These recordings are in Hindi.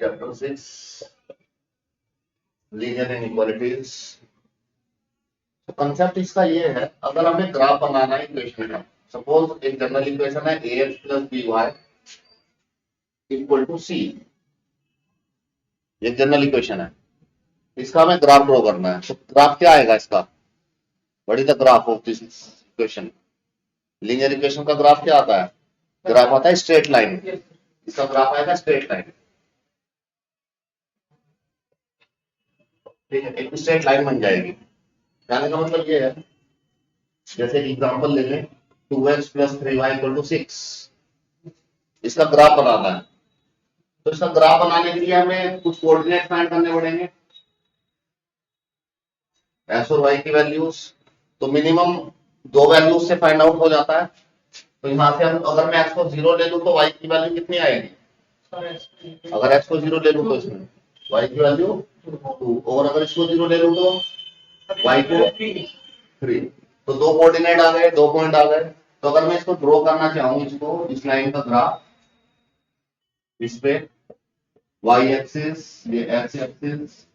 Chapter 6 linear inequalities. तो कंसेप्ट इसका ये है, अगर हमें ग्राफ बनाना है इक्वेशन का, सपोज एक जनरल इक्वेशन है ax plus by equal to C, एक जनरल इक्वेशन है, इसका हमें ग्राफ ड्रॉ करना है। तो ग्राफ क्या आएगा इसका? What is the graph of this equation? Linear equation का ग्राफ क्या आता है? ग्राफ आता है स्ट्रेट लाइन। इसका ग्राफ आएगा स्ट्रेट लाइन। ठीक है, एक स्ट्रेट लाइन बन जाएगी। कहने का मतलब ये है, जैसे एग्जांपल ले लें 2x plus 3y equal to 6, इसका ग्राफ बनाना है। तो इसका ग्राफ बनाने के लिए हमें कुछ कोऑर्डिनेट फाइंड करने पड़ेंगे, x और y की वैल्यूज। तो मिनिमम 2 वैल्यूज से फाइंड आउट हो जाता है। तो यहाँ से हम, अगर मैं x को 0 ले लूं तो y की वैल्यू कितनी आएगी? अगर x को 0 ले लूं तो इसमें y की वैल्यू 2, और अगर इसको 0 ले लूं तो y को 3। तो 2 कोऑर्डिनेट आ गए, 2 पॉइंट आ गए। तो अगर मैं इसको ड्रॉ करना चाहूँ, इसको, इस लाइन का ग्राफ, इस पे y एक्सिस, ये x एक्सिस,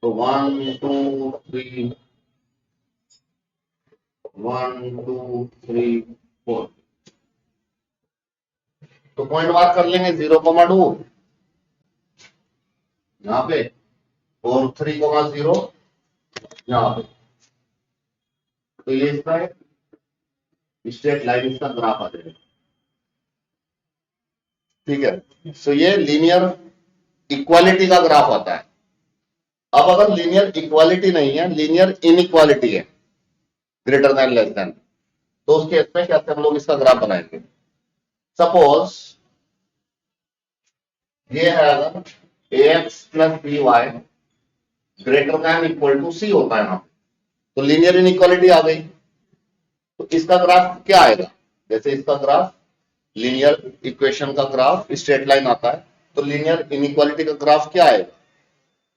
तो 1 2 3 1 2 3 4। तो पॉइंट मार्क कर लेंगे 0,2 यहाँ पे, और 3,0 यहाँ पे। तो ये इसका स्ट्रेट लाइन, इसका ग्राफ आ जाएगा। ठीक है, सो ये लीनियर इक्वालिटी का ग्राफ आता है। अब अगर लीनियर इक्वालिटी नहीं है, लीनियर इनइक्वालिटी है, ग्रेटर देन लेस देन, तो उस केस में कैसे हम लोग इसका ग्राफ बनाएंगे? सपोज ये है, अगर ax plus by greater than equal to C होता है ना, तो लीनियर इनइक्वालिटी आ गई। तो इसका ग्राफ क्या आएगा? जैसे इसका ग्राफ, लीनियर इक्वेशन का ग्राफ स्ट्रेट लाइन आता है, तो लीनियर इनइक्वालिटी का ग्राफ क्या आएगा?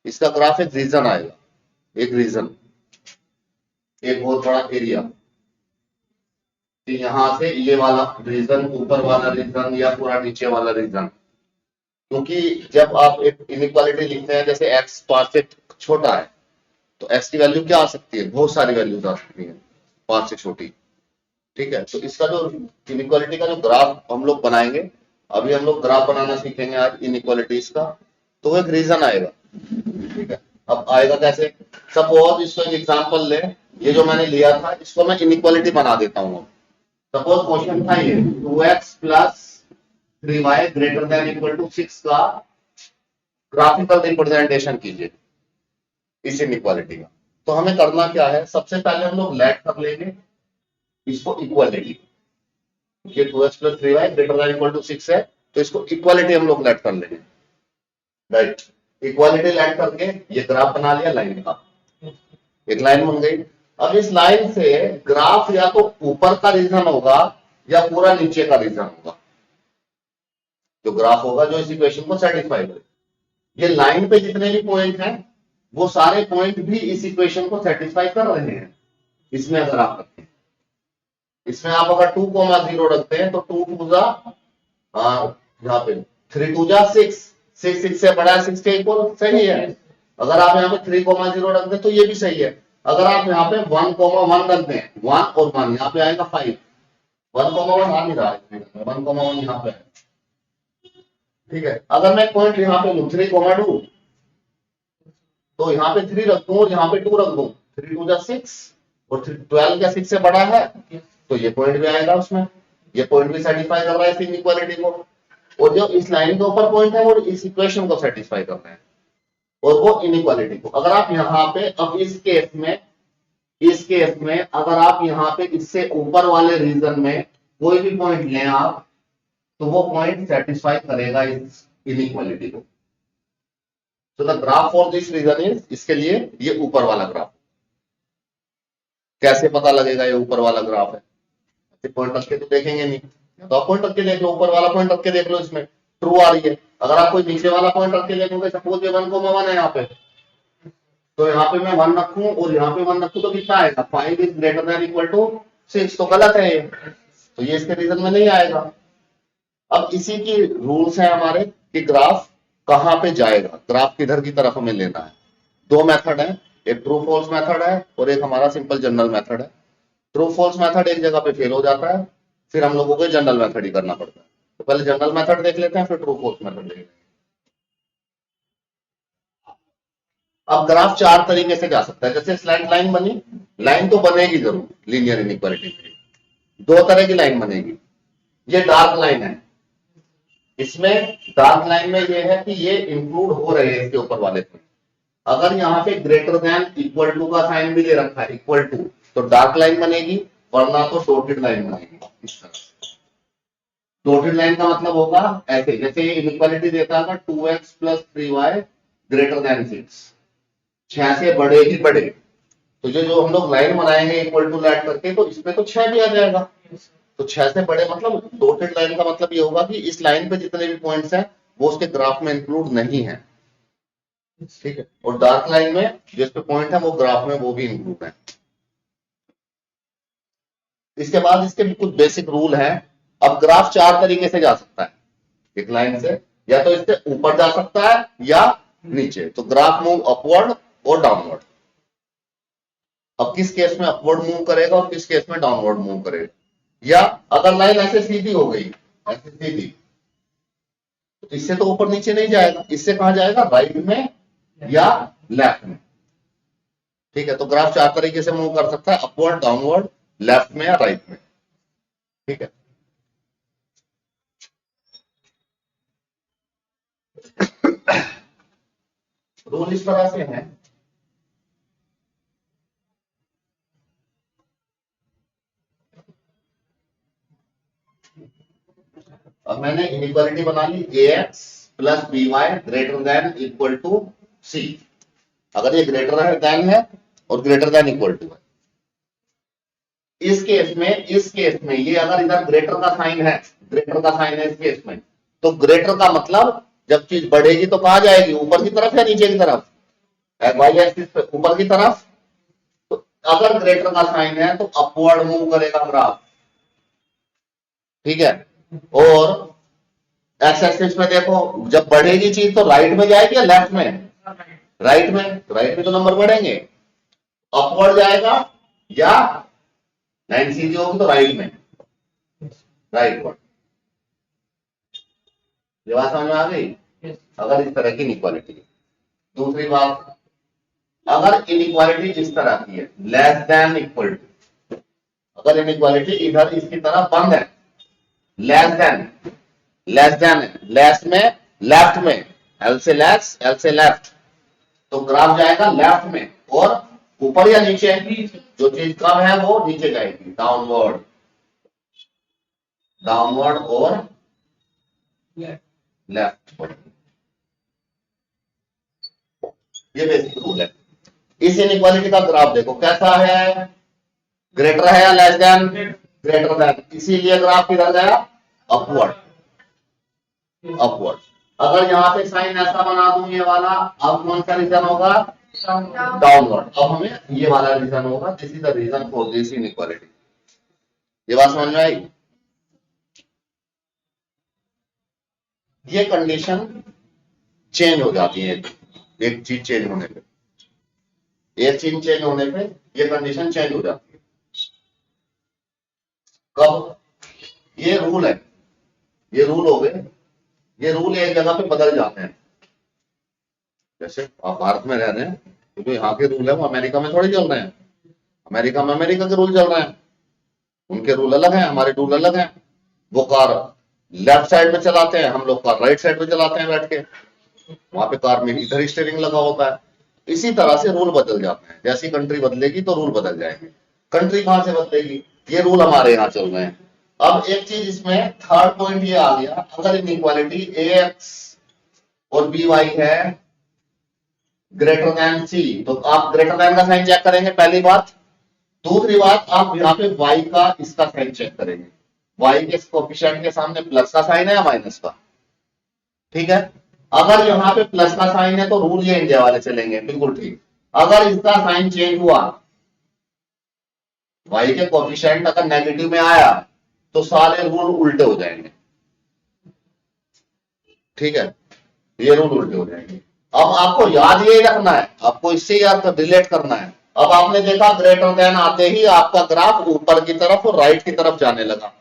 इसका ग्राफ एक रीजन आएगा, एक रीजन, एक बहुत बड़ा एरिया। तो यहां से ये वाला रीजन, ऊपर वाला रीजन, या पूरा नीचे वाला रीजन। क्योंकि जब आप एक इनइक्वालिटी लिखते हैं, जैसे x 5 से छोटा है, तो x की वैल्यू क्या आ सकती है? बहुत सारी वैल्यूज आ सकती है 5 से छोटी। ठीक है, तो इसका जो इनइक्वालिटी का जो ग्राफ हम लोग बनाएंगे, अभी हम लोग ग्राफ बनाना सीखेंगे आज इनइक्वालिटीज का, तो एक रीजन आएगा। ठीक है, अब आएगा कैसे? सपोज इसको एक एग्जांपल ले, ये जो मैंने लिया था, इसको मैं इनइक्वालिटी बना देता हूँ। सपोज क्वेश्चन था ये 2x plus 3y greater than equal to 6 का ग्राफिकल रिप्रेजेंटेशन कीजिए इस इनइक्वालिटी का। तो हमें करना क्या है? सबसे पहले हम लोग लेट कर लेंगे इसको इक्वालिटी। ये 2x plus 3y greater than equal to 6 है, तो इसको इक्वालिटी हम लोग लेट कर लेंगे। राइट, इक्वालिटी लेट करके ये ग्राफ बना लिया लाइन का, एक लाइन बन गई। अब इस लाइन से ग्राफ या तो ऊपर का रीजन होगा या पूरा नीचे का रीजन होगा, जो ग्राफ होगा जो इस इक्वेशन को सेटिस्फाई करे। ये लाइन पे जितने भी पॉइंट हैं, वो सारे पॉइंट भी इस इक्वेशन को सेटिस्फाई कर रहे हैं। इसमें अगर आप रखें, इसमें आप अगर 2,0 रखते हैं, तो 2 2 जा, यहाँ पे 3 2 जा 6, 6 से बड़ा है 6 के इक्वल, सही है। अगर आप यहाँ पे 3,0 रख दें तो ये भी सही है। अगर आप यहाँ पे 1,1 रख दें, 1 और 1, यहाँ पे आएगा 5, 1,1 आ नहीं रहा है, 1,1 यहाँ पे है। ठीक है, अगर मैं पॉइंट यहाँ पे लूं 3,2, तो यहाँ पे 3 रख दूं और यहाँ पे 2 रख दूं, 3 2 जा 6, और 12 क्या 6 से बड़ा है, तो ये पॉइंट भी आएगा उसमें। ये पॉइंट भी सेटिस्फाई कर रहा है इस इनइक्वालिटी को, और जो इस लाइन के ऊपर पॉइंट है वो इस इक्वेशन को सेटिस्फाई कर रहे हैं, और वो इनइक्वालिटी को। अगर आप यहाँ पे, अब इस केस में अगर आप यहाँ पे इससे ऊपर वाले रीजन में कोई भी पॉइंट लें आप, तो वो पॉइंट सेटिस्फाई करेगा इस इनइक्वालिटी को। तो the graph for this region is, इसके लिए ये ऊपर वाला ग्राफ। कैसे पता लगेगा ये ऊपर वाला ग्राफ है? पॉइंट रख के तो देखेंगे नहीं, तो आप पॉइंट रख के देख लो, ऊपर वाला पॉइंट रख के देख लो, इसमें ट्रू आ रही है। अगर आप कोई नीचे वाला पॉइंट रख के देखोगे, सपोज ये 1,1 है यहाँ पे, तो यहाँ पे मैं 1 रखूं और यहाँ पे 1 रखूं, तो कितना आएगा? 5 is greater than equal to 6, तो गलत है ये, तो ये इसके रीजन में नहीं आएगा। अब इसी की रूल्स है हमारे कि ग्राफ कहां पे जाएगा, ग्राफ किधर की तरफ हमें लेना है। दो मेथड है, एक ट्रू फॉल्स मेथड है और एक हमारा सिंपल जनरल मेथड है। ट्रू फॉल्स मेथड एक जगह पे फेल हो जाता है, फिर हम लोगों को जनरल मेथड ही करना पड़ता है। तो पहले जनरल मेथड देख लेते हैं, फिर ट्रू फॉल्स मेथड देख लेते हैं। अब ग्राफ चार तरीके से जा सकता है। जैसे स्लैंट लाइन बनी, लाइन तो बनेगी जरूर लीनियर इनइक्वालिटी में, दो तरह की लाइन बनेगी। ये डार्क लाइन है, इसमें डार्क लाइन में ये है कि ये इंक्लूड हो रहे हैं इसके ऊपर वाले में। अगर यहाँ पे ग्रेटर देन इक्वल टू का साइन भी ले रखा है, इक्वल टू, तो डार्क लाइन बनेगी, वरना तो डॉटेड लाइन बनेगी इस तरह। डॉटेड लाइन का मतलब होगा ऐसे, जैसे ये इनइक्वालिटी देता है 2x + 3y ग्रेटर देन 6, 6 से बड़े ही बड़े, तो जो हम लोग लाइन बनाएंगे इक्वल टू ऐड करके, तो इसमें तो 6 भी आ जाएगा। तो 6 से बड़े मतलब डॉटेड लाइन का मतलब ये होगा कि इस लाइन पे जितने भी पॉइंट्स हैं वो उसके ग्राफ में इंक्लूड नहीं है, ठीक है। और डार्क लाइन में जिस पे पॉइंट है वो ग्राफ में वो भी इंक्लूड है। इसके बाद इसके कुछ बेसिक रूल है। अब ग्राफ चार तरीके से जा सकता है एक लाइन से, या तो इससे ऊपर जा सकता है या नीचे। तो ग्राफ मूव अपवर्ड और डाउनवर्ड। अब किस केस में अपवर्ड मूव करेगा और किस केस में डाउनवर्ड मूव करेगा। या अगर लाइन ऐसे सीधी हो गई, ऐसे सीधी, तो इससे तो ऊपर नीचे नहीं जाएगा, इससे कहां जाएगा, राइट में या लेफ्ट में, ठीक है। तो ग्राफ चार तरीके से मूव कर सकता है, अपवर्ड, डाउनवर्ड, लेफ्ट में या राइट में, ठीक है। रूल इस तरह से है। अब मैंने इनइक्वालिटी बना ली, ax + by greater than equal to c। अगर ये ग्रेटर है देन है और ग्रेटर देन इक्वल टू है, इस केस में ये अगर इधर ग्रेटर का साइन है, ग्रेटर का साइन है इस केस में, तो ग्रेटर का मतलब जब चीज बढ़ेगी तो कहां जाएगी, ऊपर की तरफ या नीचे की तरफ, वाई एक्सिस पे ऊपर की तरफ। तो अगर ग्रेटर का साइन है तो अपवर्ड मूव करेगा ग्राफ, ठीक है। और एक्स एक्सिस में देखो, जब बढ़ेगी चीज तो राइट में जाएगी या लेफ्ट में, राइट में तो नंबर बढ़ेंगे, अपवर्ड जाएगा या लाइन सीधी होगी तो राइट में, राइट वर्ड। ये बात समझ में आ गई। अगर इस तरह की इनइक्वालिटी। दूसरी बात, अगर इनइक्वालिटी इस तरह की है, लेस देन इक्वल टू, अगर इनइक्वालिटी इधर इसकी तरफ बंद है, लेस देन लेस में, लेफ्ट में, एल से लेस, एल से लेफ्ट, तो ग्राफ जाएगा लेफ्ट में, और ऊपर या नीचे, जो चीज कम है वो नीचे जाएगी, डाउनवर्ड और लेफ्ट। ये बेसिक रूल है। इस इनइक्वालिटी का ग्राफ देखो कैसा है, ग्रेटर है या लेस देन, ग्रेटर देन, इसीलिए ग्राफ किधर गया, अपवर्ड। अगर यहाँ पे साइन ऐसा बना दूं ये वाला, अब कौन सा रीजन होगा, डाउनवर्ड। अब हमें ये वाला रीजन होगा, this is the region for this inequality. ये बात समझ में आई। ये कंडीशन चेंज हो जाती है, एक चीज चेंज होने पे, ये कंडीशन चेंज हो जाती है। कब, ये रूल है, ये रूल हो गए, ये रूल एक जगह पे बदल जाते हैं। जैसे आप भारत में रह रहे हैं तो जो यहाँ के रूल है वो अमेरिका में थोड़ी चल रहे हैं, अमेरिका में अमेरिका के रूल चल रहे हैं, उनके रूल अलग हैं, हमारे रूल अलग हैं। वो कार लेफ्ट साइड में चलाते हैं, हम लोग कार राइट साइड में चलाते हैं बैठ के, वहां पे कार में इधर स्टीयरिंग लगा होता है। इसी तरह से रूल बदल जाते हैं, जैसी कंट्री बदलेगी तो रूल बदल जाएंगे। कंट्री कहां से बदलेगी, ये रूल हमारे यहाँ चल रहे हैं। अब एक चीज इसमें थर्ड पॉइंट ये आ गया, अगर इनइक्वालिटी ax और by है ग्रेटर देन c, तो आप ग्रेटर देन का साइन चेक करेंगे, पहली बात। दूसरी बात, आप यहाँ पे y का इसका साइन चेक करेंगे, y के कोएफिशिएंट के सामने प्लस का साइन है या माइनस का, ठीक है। अगर यहाँ पे प्लस का साइन है तो रूल ये इंडिया वाले चलेंगे, बिल्कुल ठीक। अगर इसका साइन चेंज हुआ, y के कोएफिशिएंट अगर नेगेटिव में आया तो सारे रूल उल्टे हो जाएंगे, ठीक है। ये रूल उल्टे हो जाएंगे। अब आपको याद यही रखना है, आपको इससे याद रिलेट करना है। अब आपने देखा ग्रेटर देन आते ही आपका ग्राफ ऊपर की तरफ और राइट की तरफ जाने लगा,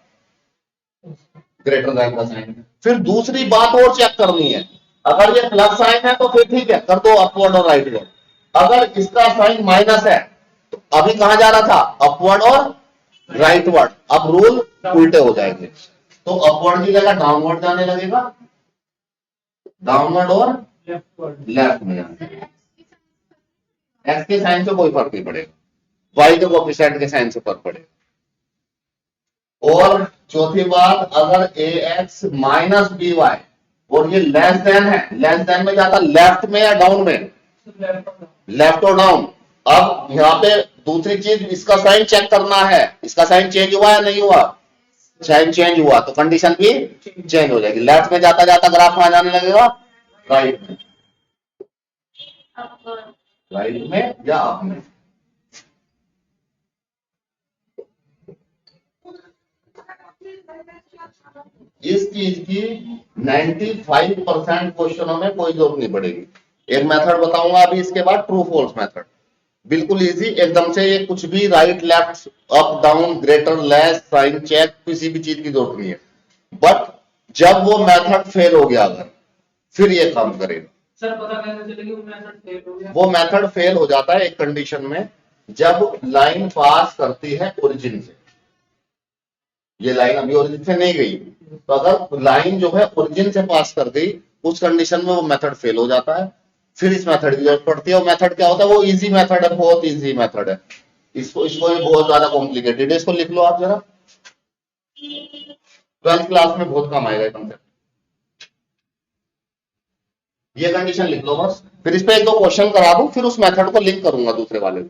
ग्रेटर देन का साइन। फिर दूसरी बात और चेक करनी है, अगर ये प्लस साइन है तो फिर ठीक है, कर दो अपवर्ड और राइटवर्ड। अगर इसका साइन माइनस है तो अभी कहां जा रहा था, अपवर्ड और राइटवर्ड, अब रूल उल्टे हो जाएंगे। तो अपवर्ड की जगह डाउनवर्ड जाने लगेगा, डाउनवर्ड और लेफ्ट में जाने। एक्स के साइन से कोई फर्क नहीं पड़ेगा, वाई के कोएफिशिएंट के साइन से फर्क पड़ेगा। और चौथी बात, अगर ए एक्स माइनस बी वाई और ये लेस देन है, लेस देन में जाता लेफ्ट में या डाउन में, लेफ्ट और डाउन। अब यहाँ पे दूसरी चीज, इसका साइन चेक करना है, इसका साइन चेंज हुआ या नहीं हुआ, साइन चेंज हुआ तो कंडीशन भी चेंज हो जाएगी। लेफ्ट में जाता जाता ग्राफ कहां जाने लगेगा, राइट में, राइट में या अप में। इस चीज की 95% क्वेश्चनों में कोई जरूरत नहीं पड़ेगी। एक मेथड बताऊंगा अभी इसके बाद, ट्रू फॉल्स मेथड, बिल्कुल इजी एकदम से। ये कुछ भी right left up down greater less sign check किसी भी चीज की जरूरत नहीं है। बट जब वो मेथड फेल हो गया अगर, फिर ये काम करेगा। सर पता कैसे चलेगी वो मेथड फेल हो गया? वो मेथड फेल हो जाता है एक कंडीशन में, जब लाइन पास करती है ओरिजिन से। ये लाइन अभी ओरिजिन से नहीं गई, तो अगर लाइन जो है ओरिजिन से पास कर गई, उस कंडीशन में वो मेथड फेल हो जाता है। फिर इस मेथड की जरूरत पड़ती है। वो मेथड क्या होता है, वो इजी मेथड है, बहुत इजी मेथड है। इसको बहुत ज्यादा कॉम्प्लिकेटेड है, इसको लिख लो आप जरा, 12th क्लास में बहुत काम आएगा कंसेप्ट। ये कंडीशन लिख लो बस, फिर इस पे एक दो क्वेश्चन करा दूं, फिर उस मेथड को लिंक करूंगा दूसरे वाले में।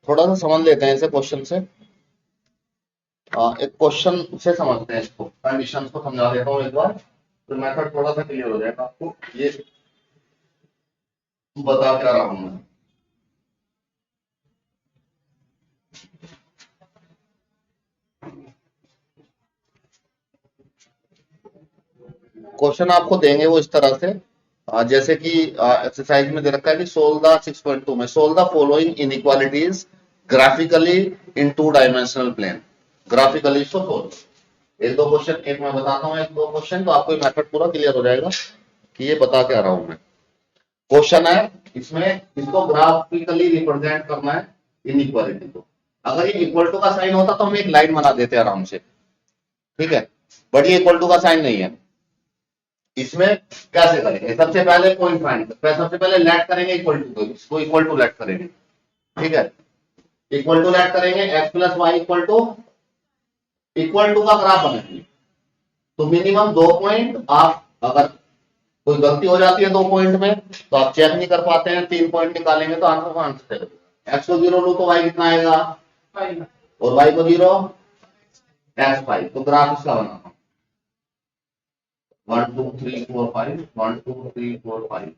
थोड़ा सा समझ लेते हैं इसे क्वेश्चन से। एक क्वेश्चन से समझते हैं इसको, कंडीशंस को समझा देता हूँ एक बार, तो मेथड थोड़ा सा क्लियर हो जाएगा आपको। ये बता क्या रहा हूं मैं। क्वेश्चन आपको देंगे वो इस तरह से, जैसे कि एक्सरसाइज में दे रखा है कि सोल्व द 6.2 में, solve the following inequalities graphically in 2 dimensional plane. Graphically इसको सोल्व। एक दो क्वेश्चन, एक मैं बताता हूँ, एक दो क्वेश्चन, तो आपको मेथड पूरा क्लियर हो जाएगा कि ये बता क्या रहा हूं मैं। क्वेश्चन है, इसमें इसको ग्राफिकली रिप्रेजेंट करना है इनइक्वालिटी को। अगर ये इक्वल टू का साइन होता तो हम एक लाइन बना देते आराम से, ठीक है, बट ये इक्वल टू का साइन नहीं है। इसमें कैसे करेंगे, सबसे पहले पॉइंट फाइंड, सबसे पहले लेट करेंगे इक्वल टू को, इसको इक्वल टू लेट करेंगे, ठीक है, इक्वल टू लेट करेंगे, X plus Y equal to का ग्राफ बनाएंगे। तो मिनिमम 2 पॉइंट, आप अगर कोई गलती हो जाती है 2 पॉइंट में तो आप चेक नहीं कर पाते हैं, 3 पॉइंट निकालेंगे तो आंसर चलेगा। एक्स को 0 लो तो वाई कितना आएगा, और वाई को 0, एक्स 5। तो ग्राफ इसका बनाना 1 2 3 4 5, 1 2 3 4 5।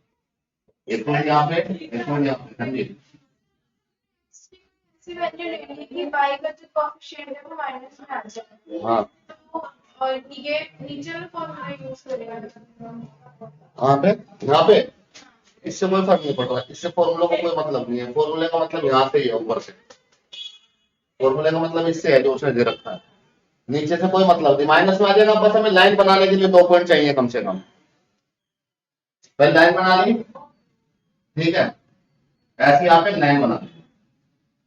एक मिनट यहाँ पे, एक मिनट यहाँ पे, हाँ जी। वैल्यू लेनी कि y का जो कोएफिशिएंट है वो माइनस में आ जाए। हाँ, तो और ये नीचे में फॉर्मूला यूज करेगा। कहाँ पे? यहाँ पे इससे कोई फर्क नहीं पड़ रहा, इससे फॉर्मूला को कोई मतलब नहीं है। फॉर्मूले का मतलब यहाँ से ही है, ऊपर से। फॉर्मूले का मतलब इससे है जो उसने दे रखा है, नीचे से कोई मतलब नहीं। माइनस में आ जाएगा, बस हमें लाइन बनाने के लिए 2 पॉइंट चाहिए कम से कम। पहले लाइन बना ली, ठीक है, ऐसे यहाँ पे लाइन बना ली।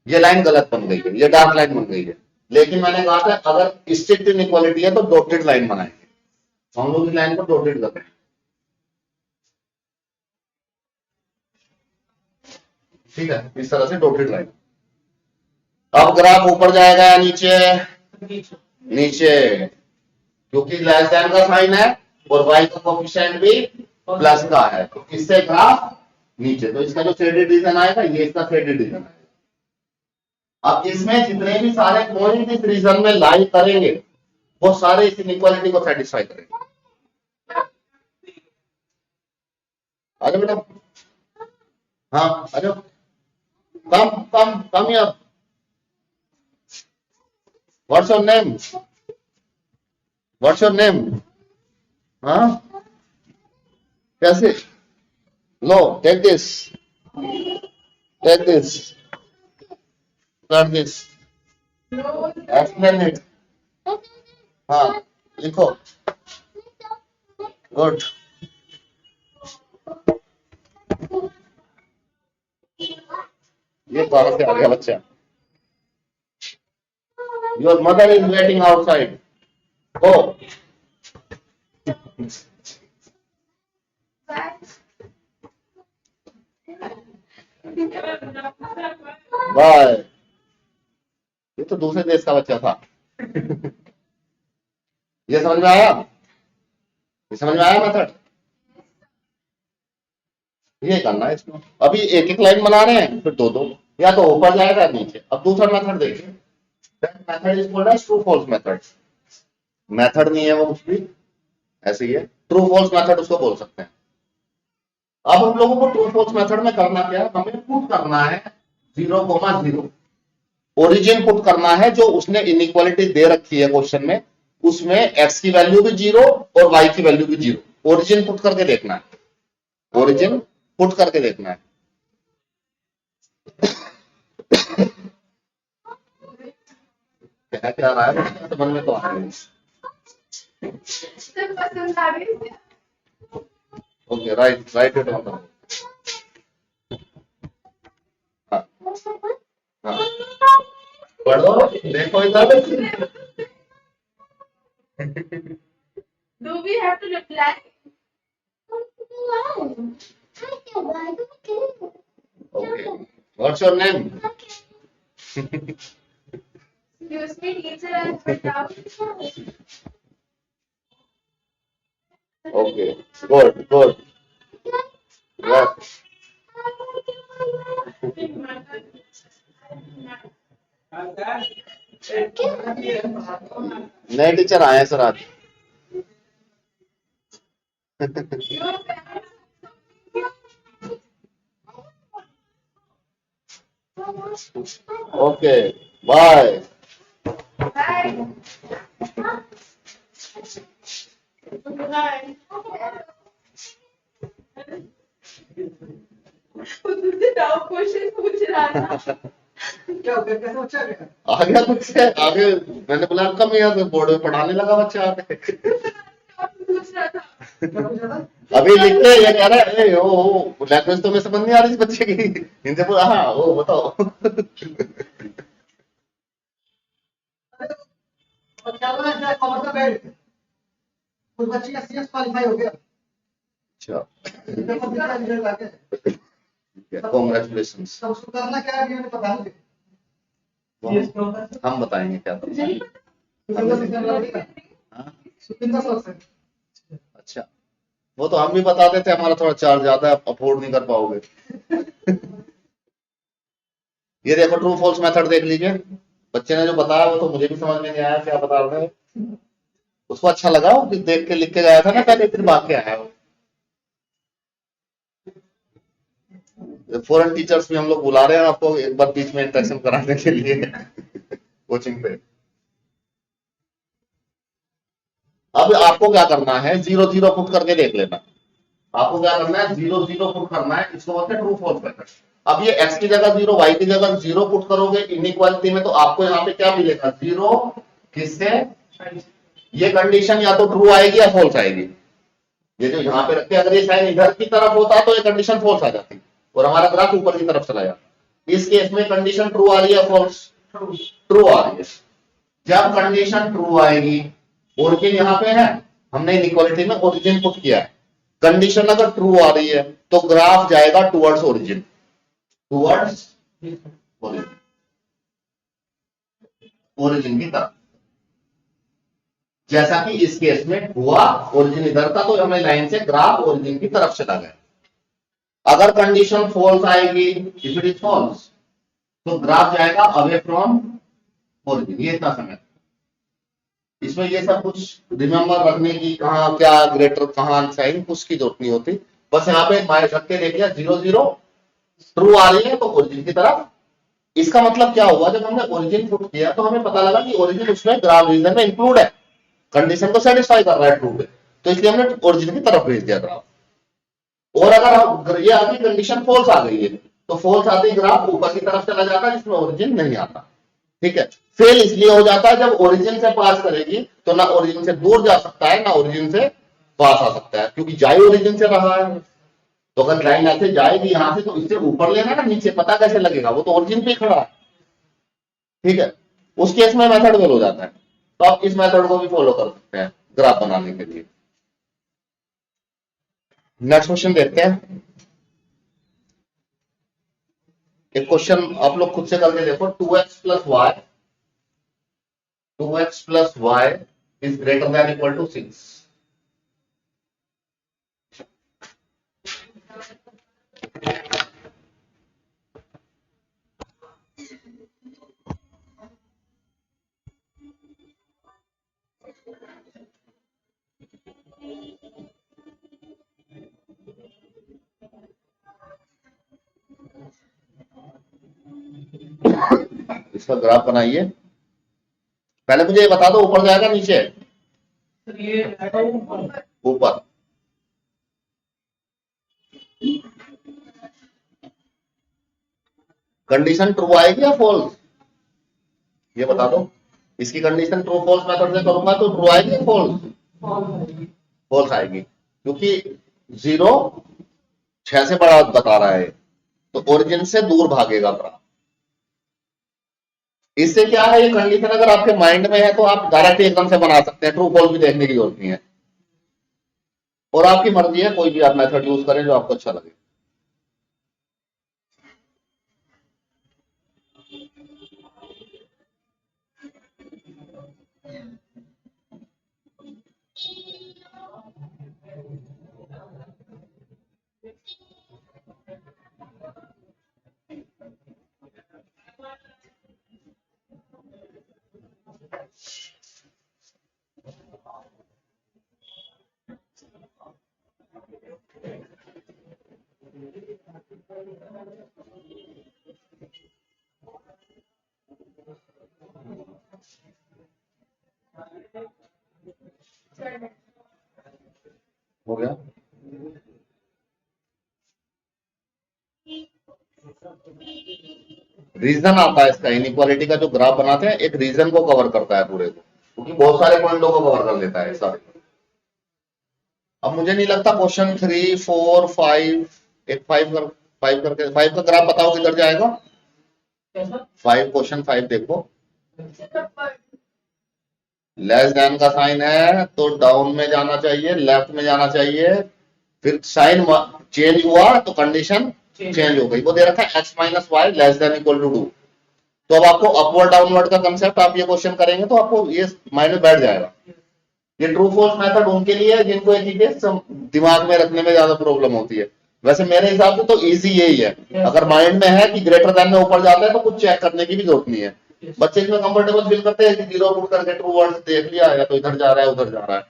ये लाइन गलत बन गई है, ये डार्क लाइन बन गई है, लेकिन मैंने कहा था अगर स्ट्रिक्ट इनइक्वालिटी है तो डॉटेड लाइन बनाएंगे। हम लोग इस लाइन को डॉटेड करते हैं, ठीक है, इस तरह से डॉटेड लाइन। अब ग्राफ ऊपर जाएगा या नीचे? नीचे, क्योंकि लेस देन का साइन है और y का कोएफिशिएंट भी प्लस का है, तो इससे ग्राफ नीचे। तो इसका जो शेडेड रीजन आएगा ये इसका शेडेड रीजन है। अब इसमें जितने भी सारे पॉइंट इस रीजन में लाई करेंगे वो सारे इस इनइक्वालिटी को सेटिस्फाई करेंगे। आ जाओ बेटा, हाँ आ जाओ, कम कम कम यार। What's your name? What's your name? हाँ कैसे? लो टेक दिस, टेक दिस, कर दिस, एक्सप्लेन इट। हाँ लिखो, गुड। ये कहां से आ गया बच्चा? Your mother is waiting outside, go. Bye. ये तो दूसरे देश का बच्चा था। ये समझ में आया? ये समझ में आया मेथड? ये करना है इसमें। अभी एक एक लाइन बना रहे हैं, फिर दो दो, या तो ऊपर जाएगा या नीचे। अब दूसरा मेथड देखिए, method is called as true false method. Method नहीं है वो कुछ भी, ऐसे ही है, ट्रू फॉल्स मेथड उसको बोल सकते हैं। अब हम लोगों को ट्रू फॉल्स मेथड में करना क्या है? हमें पुट करना है 0,0, ओरिजिन पुट करना है जो उसने इनइक्वालिटी दे रखी है क्वेश्चन में, उसमें x की वैल्यू भी 0 और y की वैल्यू भी 0। ओरिजिन पुट करके देखना है, ओरिजिन पुट करके देखना है। क्या क्या रहा है समझ में तो आ रही है। पसंद आ रही है। Okay, right right it on. हाँ हाँ, पढ़ो देखो इधर। Do we have to reply? Okay, what's your name? Excuse me, teacher, I put out. Okay, good good, yes. नए टीचर आए हैं सर आज। Okay bye. Bye. Bye. तुझसे डाउट क्वेश्चन पूछ रहा था। क्या हो गया? कैसे बच्चा गया? आ गया कुछ से आगे, मैंने बोला कम यार, बोर्ड में पढ़ाने लगा बच्चा आगे। पूछ रहा था। क्या पूछा था? अभी लिखते ये कह रहा है ओ लैंग्वेज तो मैं समझ नहीं आ रही इस बच्चे की, इनसे बोला हाँ ओ बताओ। और क्या बोला है? कॉमर्स का बेड कुछ बच्चे का सीएस क्वालीफाई हो गया। अच्छा पेपर दिखा रिजल्ट आ गया। कॉन्ग्रेचुलेशंस। तब उसको करना क्या है ये मुझे पता नहीं। हम बताएंगे क्या था। हाँ? सुपिंदर सर से। अच्छा, वो तो हम भी बताते थे, हमारा थोड़ा चार्ज ज्यादा है, अफोर्ड नहीं कर पाओगे। ये देखो ट्रू फॉल्स मेथड देख लीजिए, बच्चे ने जो बताया वो तो मुझे भी समझ में नहीं आया क्या बता रहे हैं। उसको अच्छा लगा वो देख के लिख के गया था ना पहले, फिर भाग के आया वो। फॉरेन टीचर्स भी हम लोग बुला रहे हैं आपको एक बार बीच में इंटरेक्शन कराने के लिए कोचिंग पे। अब आपको क्या करना है, 0 0 पुट करके देख लेना। आपको क्या करना है, 0 0 पुट करना है, इसको बोलते हैं ट्रू फॉल्स मेथड। अब ये x की जगह 0, y की जगह 0 पुट करोगे इनइक्वालिटी में, तो आपको यहाँ पे क्या मिलेगा, 0 किससे, ये कंडीशन या तो ट्रू आएगी या फॉल्स आएगी। ये जो यहाँ पे रखते हैं, अगर ये साइन इधर की तरफ होता तो ये कंडीशन फॉल्स आ जाती और हमारा ग्राफ ऊपर की तरफ चला जाता। इस केस में कंडीशन ट्रू आ रही है फॉल्स, ट्रू आ रही है। जब कंडीशन ट्रू आएगी, ओरिजिन यहाँ पे है, हमने इनइक्वालिटी में ओरिजिन पुट किया है, कंडीशन अगर ट्रू आ रही है तो ग्राफ जाएगा टुवर्ड्स ओरिजिन, टुवर्ड्स ओरिजिन की तरफ। जैसा कि इस केस में हुआ, ओरिजिन इधर था तो हमें लाइन से ग्राफ ओरिजिन की तरफ चला गया। अगर कंडीशन फॉल्स आएगी, इफ इट इज फॉल्स, तो ग्राफ जाएगा अवे फ्रॉम ओरिजिन। ये इतना समय, इसमें ये सब कुछ रिमेंबर रखने की, कहां क्या ग्रेटर कहां साइन, उसकी जरूरत नहीं होती। बस यहाँ पे माइनस रख के देख लिया, 0 0 ट्रू आ रही है तो ओरिजिन की तरफ। इसका मतलब क्या हुआ, जब हमने ओरिजिन पुट किया तो हमें पता लगा कि ओरिजिन उसमें ग्राफ रीजन में इंक्लूड है, कंडीशन को सेटिस्फाई कर रहा है ट्रू पे, तो इसलिए हमने ओरिजिन की तरफ भेज दिया ग्राफ। और अगर ये आपकी कंडीशन फॉल्स आ गई है तो फॉल्स आते ही ग्राफ ऊपर की तरफ चला जाता है जिसमें ओरिजिन नहीं आता। ठीक है, फेल इसलिए हो जाता है जब ओरिजिन से पास करेगी तो ना ओरिजिन से दूर जा सकता है ना ओरिजिन से पास आ सकता है, क्योंकि जाए ओरिजिन से रहा है। तो अगर लाइन ऐसे जाएगी यहां से तो इससे ऊपर लेना ना, नीचे पता कैसे लगेगा, वो तो ओरिजिन पे खड़ा है। ठीक है, उस केस में मेथड फेल हो जाता है। तो आप इस मेथड को भी फॉलो कर सकते हैं ग्राफ बनाने के लिए। नेक्स्ट क्वेश्चन देखते हैं। एक क्वेश्चन आप लोग खुद से करके देखो, 2x plus Y is greater than equal to 6। इसका ग्राफ बनाइए। पहले मुझे ये बता दो, ऊपर जाएगा नीचे, ये ऊपर। कंडीशन ट्रू आएगी या फॉल्स, ये बता दो। इसकी कंडीशन ट्रू फॉल्स मेथड से करूंगा तो ट्रू आएगी या फॉल्स, फॉल्स आएगी, क्योंकि 0 6 से बड़ा बता रहा है तो ओरिजिन से दूर भागेगा ग्राफ। इससे क्या है, ये कंडीशन अगर आपके माइंड में है तो आप डायरेक्ट एकदम से बना सकते हैं, ट्रू फॉल्स भी देखने की जरूरत नहीं है। और आपकी मर्जी है, कोई भी आप मेथड यूज करें जो आपको अच्छा लगे। हो गया। रीजन आता है इसका, इनइक्वालिटी का जो ग्राफ बनाते हैं एक रीजन को कवर करता है पूरे को, क्योंकि बहुत सारे पॉइंटों को कवर कर लेता है सारे। अब मुझे नहीं लगता क्वेश्चन 3 4 5 एक 5 करके 5 का ग्राफ बताओ किधर जाएगा। 5 क्वेश्चन 5 देखो, लेस देन का साइन है तो डाउन में जाना चाहिए, लेफ्ट में जाना चाहिए, फिर साइन चेंज हुआ तो कंडीशन चेंज हो गई। वो दे रखा है x minus Y less than equal to 2। तो अब आपको अपवर्ड डाउनवर्ड का कंसेप्ट आप ये क्वेश्चन करेंगे तो आपको ये माइंड में बैठ जाएगा। ये ट्रू फॉल्स मेथड उनके लिए है जिनको ये चीजें दिमाग में रखने में ज्यादा प्रॉब्लम होती है। वैसे मेरे हिसाब से तो इजी यही है, अगर माइंड में है कि ग्रेटर देन में ऊपर जाता है तो कुछ चेक करने की भी जरूरत नहीं है। बच्चे इसमें कंफर्टेबल फील करते हैं कि 0 पुट करके ट्रू वर्ड देख लिया या तो इधर जा रहा है उधर जा रहा है।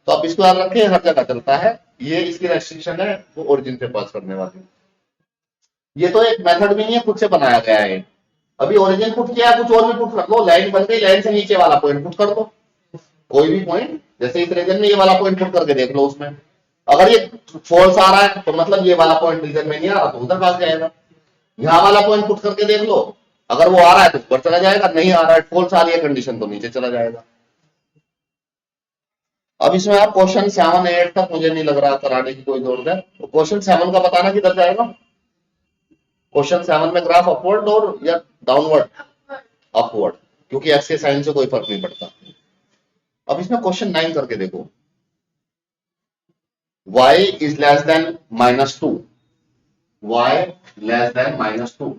तो आप इसको याद रखें, हर जगह चलता है। ये इसकी रेस्ट्रिक्शन है वो ओरिजिन से पास करने वाली। ये तो एक मेथड भी नहीं है, खुद से बनाया गया है। अभी ओरिजिन पुट किया, कुछ और भी पुट कर लो, लाइन बन गई, लाइन से नीचे वाला पॉइंट पुट कर दो, कोई भी पॉइंट जैसे इस रीजन में ये वाला पॉइंट पुट करके देख लो, उसमें अगर ये फॉल्स आ रहा है तो मतलब ये वाला पॉइंट रीजन में नहीं आ रहा तो उधर भाग जाएगा। यहाँ वाला पॉइंट पुट करके देख लो, अगर वो आ रहा है तो ऊपर चला जाएगा, नहीं आ रहा है फॉल्स आ रही है कंडीशन तो नीचे चला जाएगा। अब इसमें आप क्वेश्चन 7 8 तक मुझे नहीं लग रहा कराने की कोई जरूरत है, तो क्वेश्चन 7 का बताना किधर जाएगा। क्वेश्चन 7 में ग्राफ अपवर्ड और या डाउनवर्ड, अपवर्ड, क्योंकि एक्स के साइन से कोई फर्क नहीं पड़ता। अब इसमें क्वेश्चन 9 करके देखो, y is less than -2, y less than -2,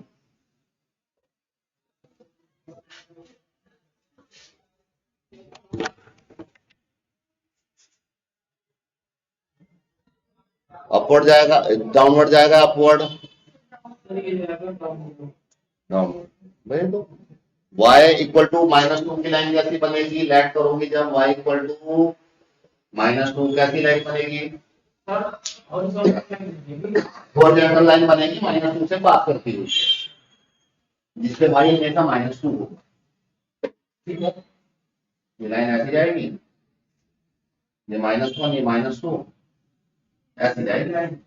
upward जाएगा, डाउनवर्ड जाएगा, अपवर्ड डाउनवर्ड। भाई तो y इक्वल टू -2 की लाइन कैसी बनेगी, लेट करोगी जब y इक्वल टू -2 कैसी लाइन बनेगी, हॉरिजॉन्टल लाइन बनेगी -2 से पास करती हुई, जिससे y हमेशा -2 होगा। ठीक है, ये लाइन ऐसी जाएगी, ये -1 ये -2 ऐसी जाएगी लाइन,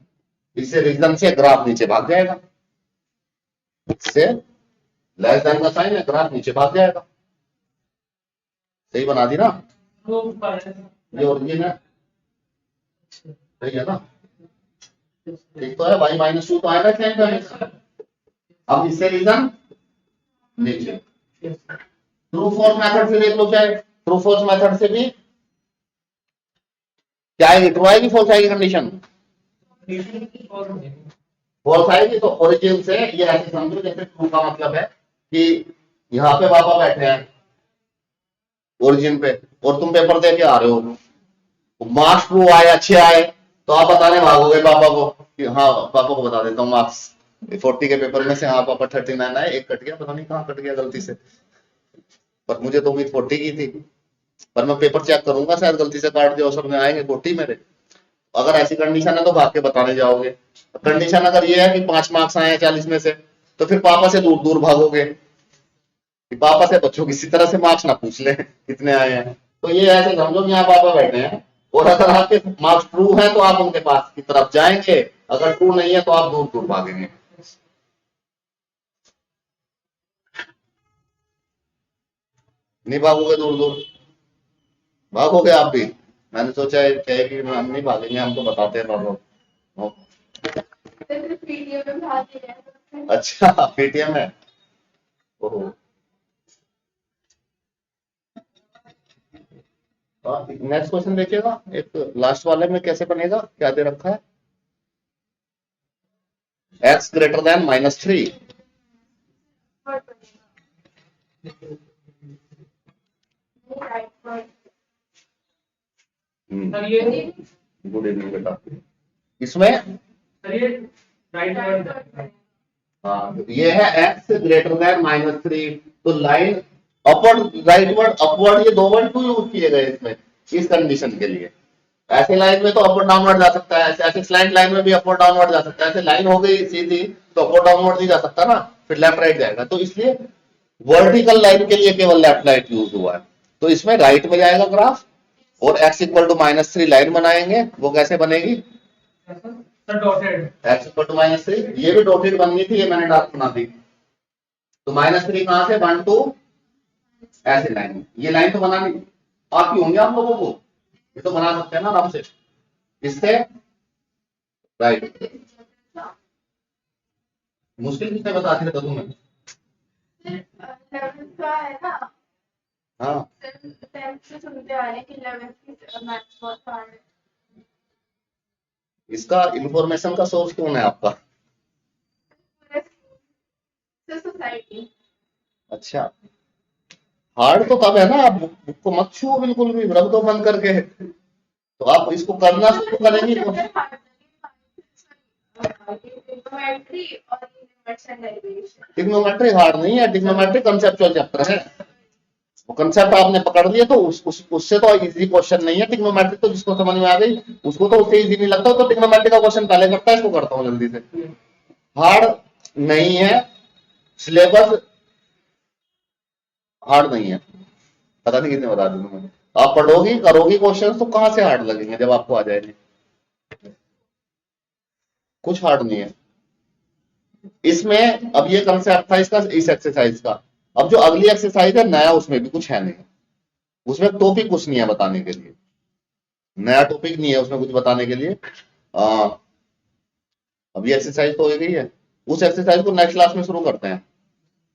इससे रीजन से ग्राफ नीचे भाग जाएगा, इससे लेस देन का साइन है, ग्राफ नीचे भाग जाएगा। सही बना दी ना, ये ओरिजिन है, सही है ना, ठीक तो है, y -2 तो आएगा साइन का। अब इससे रीजन नीचे, ट्रू फॉल्स मेथड से देख लो, चाहे ट्रू फॉल्स मेथड से भी क्या आएगी, ट्रू आएगी फॉल्स आएगी कंडीशन, फॉल्स आएगी। तो ओरिजिन से ये ऐसे समझो जैसे ट्रू का मतलब है कि यहाँ पे पापा बैठे हैं ओरिजिन पे और तुम पेपर दे के आ रहे हो, मार्क्स ट्रू आए अच्छे आए तो आप बताने भागोगे पापा को कि हाँ पापा को बता देता हूँ मार्क्स 40 के पेपर में से हाँ पापा 39 आए, एक कट गया, पता नहीं कहाँ कट गया गलती से, पर मुझे तो उम्मीद 40 की थी, पर मैं पेपर चेक करूंगा शायद गलती से काट दिया, सब में आएंगे 40 मेरे। अगर ऐसी कंडीशन है तो भाग के बताने जाओगे। कंडीशन अगर ये है कि 5 मार्क्स आए हैं 40 में से, तो फिर पापा से दूर दूर भागोगे कि पापा से बच्चों किसी तरह से मार्क्स ना पूछ ले कितने आए हैं। तो ये ऐसे समझो कि यहाँ पापा बैठे हैं और अगर आपके मार्क्स ट्रू है तो आप उनके पास की तरफ जाएंगे, अगर ट्रू नहीं है तो आप दूर दूर भागेंगे। नहीं भागोगे दूर दूर, भागोगे आप भी। मैंने सोचा है कि हम नहीं भागेंगे, हम तो बताते हैं पापा। पीटीएम में भाग गया। अच्छा पेटीएम है, ओहो। नेक्स्ट क्वेश्चन देखिएगा, एक लास्ट वाले में कैसे बनेगा, क्या दे रखा है, x greater than -3, good evening बेटा। इसमें हाँ ये है x ग्रेटर देन -3, तो लाइन अपवर्ड राइटवर्ड अपवर्ड ये दो वर्ड क्यों यूज किए गए इसमें, इस कंडीशन के लिए। ऐसे लाइन में तो अपवर्ड डाउनवर्ड जा सकता है, ऐसे स्लैंट लाइन में भी अपवर्ड डाउनवर्ड जा सकता है, ऐसे लाइन हो गई सीधी तो अपवर्ड डाउनवर्ड नहीं जा सकता ना, फिर लेफ्ट राइट जाएगा, तो इसलिए वर्टिकल लाइन के लिए केवल लेफ्ट राइट यूज हुआ है। तो इसमें राइट में जाएगा ग्राफ और x इक्वल टू -3 लाइन बनाएंगे, वो कैसे बनेगी, x इक्वल टू -3, ये भी डॉटेड बननी थी, ये मैंने डॉट बना दी। तो -3 कहां से 1 2 ऐसे लाइन, ये लाइन तो बनानी आती होंगे आप लोगों को, ये तो बना सकते हैं ना आराम से, इससे राइट। मुश्किल किसने बता दी था तुम्हें, है ना, हाँ 10th से सुनते आ रहे हैं कि 11th की मैथ्स बहुत हार्ड है। इसका इंफॉर्मेशन का सोर्स कौन है आपका, सोसाइटी। अच्छा हार्ड तो तब है ना, आप बुक को मत छुओ बिल्कुल भी, रख दो बंद करके, तो आप इसको करना शुरू करेंगे तो ट्रिग्नोमेट्री हार्ड नहीं है, ट्रिग्नोमेट्री कंसेप्चुअल चैप्टर है, वो कंसेप्ट आपने पकड़ लिया तो उससे तो इजी क्वेश्चन नहीं है। ट्रिग्नोमेट्री तो जिसको समझ में आ गई उसको तो उससे इजी नहीं लगता, तो ट्रिग्नोमेट्री का क्वेश्चन पहले करता है, इसको करता हूँ जल्दी से। हार्ड नहीं है, सिलेबस हार्ड नहीं है, पता नहीं कितने बता दूं मैं, आप पढ़ोगी करोगी क्वेश्चन तो कहां से हार्ड लगेंगे जब आपको आ जाएंगे, कुछ हार्ड नहीं है इसमें। अब ये कंसेप्ट था इसका इस एक्सरसाइज का। अब जो अगली एक्सरसाइज है नया उसमें भी कुछ है नहीं, उसमें टॉपिक कुछ नहीं है बताने के लिए, नया टॉपिक नहीं है उसमें कुछ बताने के लिए। अब ये एक्सरसाइज तो हो गई है, उस एक्सरसाइज को नेक्स्ट क्लास में शुरू करते हैं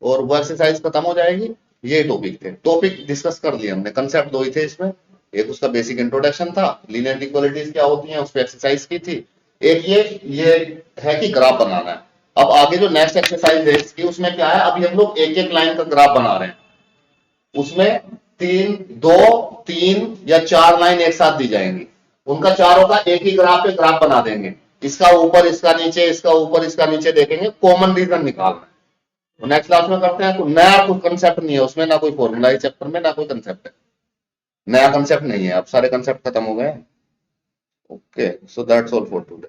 और वो एक्सरसाइज खत्म हो जाएगी। ये टॉपिक थे, टॉपिक डिस्कस कर लिए हमने, कंसेप्ट दो ही थे इसमें। एक उसका बेसिक इंट्रोडक्शन था, लीनियर इक्वालिटीज क्या होती हैं उस पर एक्सरसाइज की थी। एक ये है कि ग्राफ बनाना है। अब आगे जो नेक्स्ट एक्सरसाइज है इसकी उसमें क्या है, अभी हम लोग एक एक लाइन का ग्राफ बना रहे हैं, उसमें 3 या 4 लाइन एक साथ दी जाएंगी, उनका चारों का एक ही ग्राफ पे ग्राफ बना देंगे, इसका ऊपर इसका नीचे, इसका ऊपर इसका नीचे देखेंगे, कॉमन रीजन निकालना है। तो नेक्स्ट क्लास में करते हैं। तो नया कोई कंसेप्ट नहीं है उसमें, ना कोई फॉर्मूला है चैप्टर में, ना कोई कंसेप्ट है, नया कंसेप्ट नहीं है, अब सारे कंसेप्ट खत्म हो गए। Okay, so that's all for today.